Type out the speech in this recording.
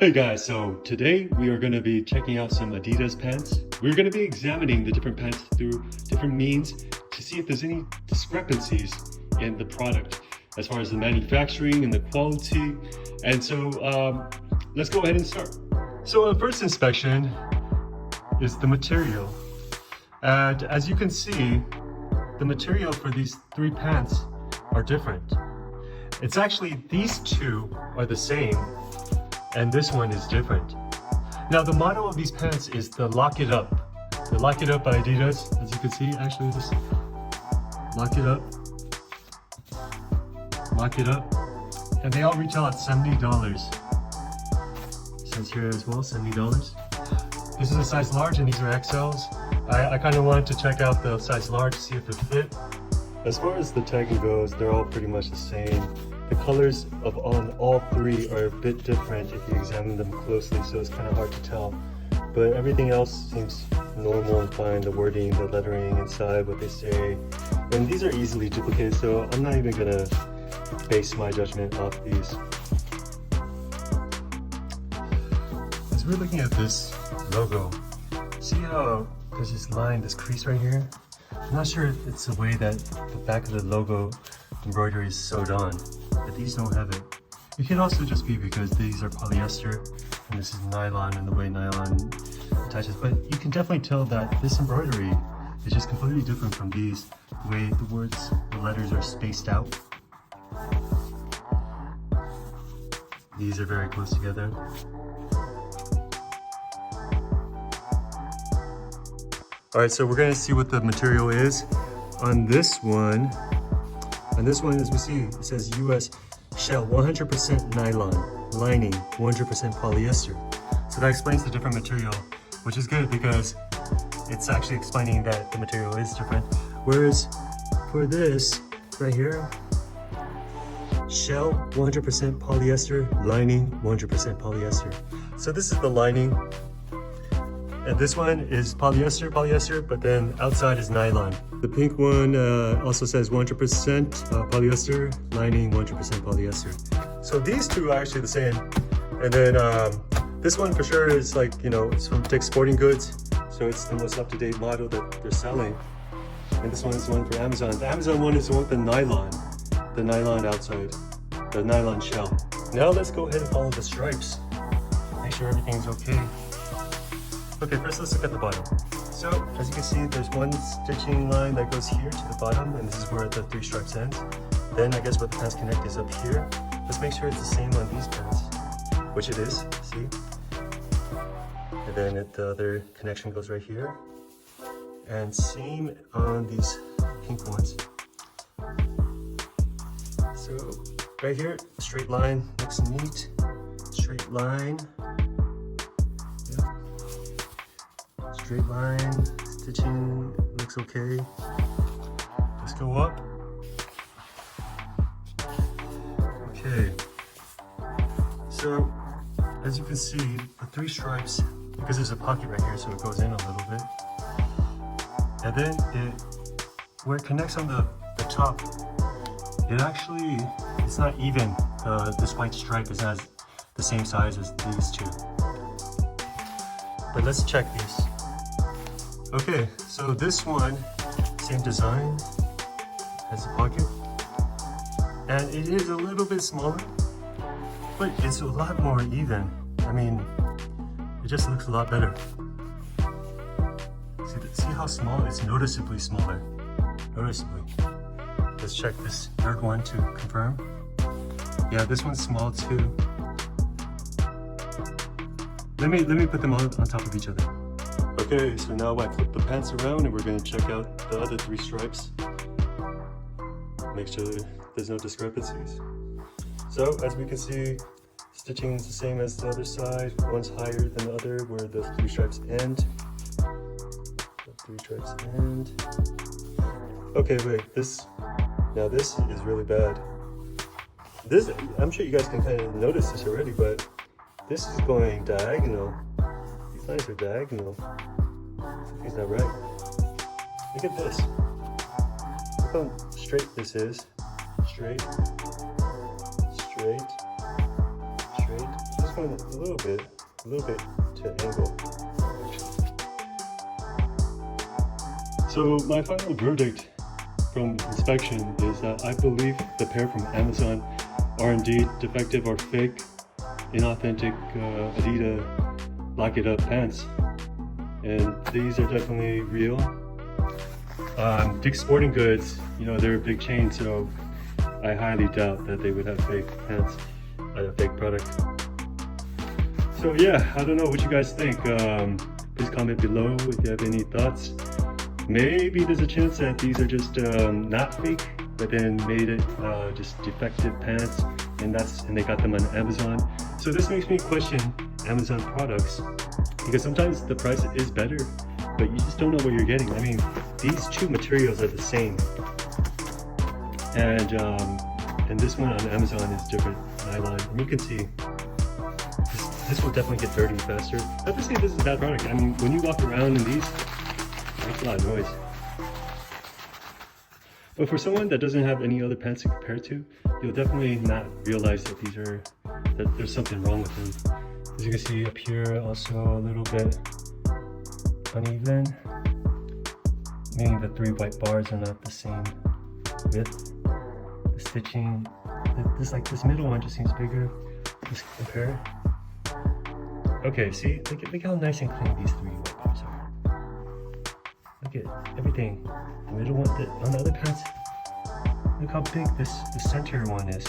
Hey guys, so today we are going to be checking out some Adidas pants. We're going to be examining the different pants through different means to see if there's any discrepancies in the product as far as the manufacturing and the quality. And so let's go ahead and start. So on first inspection is the material. And as you can see, the material for these three pants are different. It's actually these two are the same, and this one is different. Now the model of these pants is the Lock It Up. The Lock It Up by Adidas, as you can see, actually this Lock It Up. Lock It Up. And they all retail at $70. Says here as well, $70. This is a size large and these are XLs. I kind of wanted to check out the size large to see if it fit. As far as the tagging goes, they're all pretty much the same. The colors on all three are a bit different if you examine them closely, so it's kind of hard to tell. But everything else seems normal and fine. The wording, the lettering inside, what they say. And these are easily duplicated, so I'm not even gonna base my judgment off these. As we're looking at this logo, see how there's this line, this crease right here? I'm not sure if it's the way that the back of the logo embroidery is sewed on, but these don't have it. It could also just be because these are polyester and this is nylon and the way nylon attaches, but you can definitely tell that this embroidery is just completely different from these, the way the words, the letters are spaced out. These are very close together. Alright, so we're gonna see what the material is. On this one, as we see, it says US shell 100% nylon, lining 100% polyester. So that explains the different material, which is good because it's actually explaining that the material is different. Whereas for this right here, shell 100% polyester, lining 100% polyester. So this is the lining. And this one is polyester, but then outside is nylon. The pink one also says 100% polyester, lining 100% polyester. So these two are actually the same. And then this one for sure is like, you know, it's from Dick's Sporting Goods. So it's the most up-to-date model that they're selling. And this one is the one for Amazon. The Amazon one is the one with the nylon outside, the nylon shell. Now let's go ahead and follow the stripes. Make sure everything's okay. Okay, first let's look at the bottom. So, as you can see, there's one stitching line that goes here to the bottom, and this is where the three stripes end. Then I guess where the pants connect is up here. Let's make sure it's the same on these pants, which it is, see? And then the other connection goes right here. And same on these pink ones. So, right here, straight line, looks neat. Straight line. Straight line, stitching looks okay. Let's go up. Okay. So, as you can see, the three stripes, because there's a pocket right here, so it goes in a little bit. And then where it connects on the top, it's not even. This white stripe is not the same size as these two. But let's check these. Okay, so this one, same design, has a pocket, and it is a little bit smaller, but it's a lot more even. I mean, it just looks a lot better. See how small? It's noticeably smaller, noticeably. Let's check this third one to confirm. Yeah, this one's small too. Let me put them on top of each other. Okay, so now I flip the pants around and we're going to check out the other three stripes. Make sure there's no discrepancies. So, as we can see, stitching is the same as the other side. One's higher than the other where the three stripes end. The three stripes end. Okay, wait, this is really bad. This, I'm sure you guys can kind of notice this already, but this is going diagonal. These lines are diagonal. Something's not right. Look at this. Look how straight this is. Straight. Straight. Straight. This one a little bit to angle. So my final verdict from inspection is that I believe the pair from Amazon are indeed defective or fake, inauthentic Adidas lock it up pants, and these are definitely real. Dick's Sporting Goods, you know, they're a big chain, so I highly doubt that they would have fake pants, a fake product. So yeah, I don't know what you guys think. Please comment below if you have any thoughts. Maybe there's a chance that these are just not fake, but then made it just defective pants, and they got them on Amazon. So this makes me question Amazon products, because sometimes the price is better, but you just don't know what you're getting. I mean, these two materials are the same, and this one on Amazon is different nylon, and you can see this will definitely get dirty faster. Not to say this is a bad product. I mean, when you walk around in these, it makes a lot of noise. But for someone that doesn't have any other pants to compare to, you'll definitely not realize that there's something wrong with them. As you can see up here, also a little bit uneven, meaning the 3 white bars are not the same width. The stitching, this middle one just seems bigger. Let's compare. Okay, see, look how nice and clean these 3 white bars are. Look at everything. The middle one, on the other pants, look how big this center one is.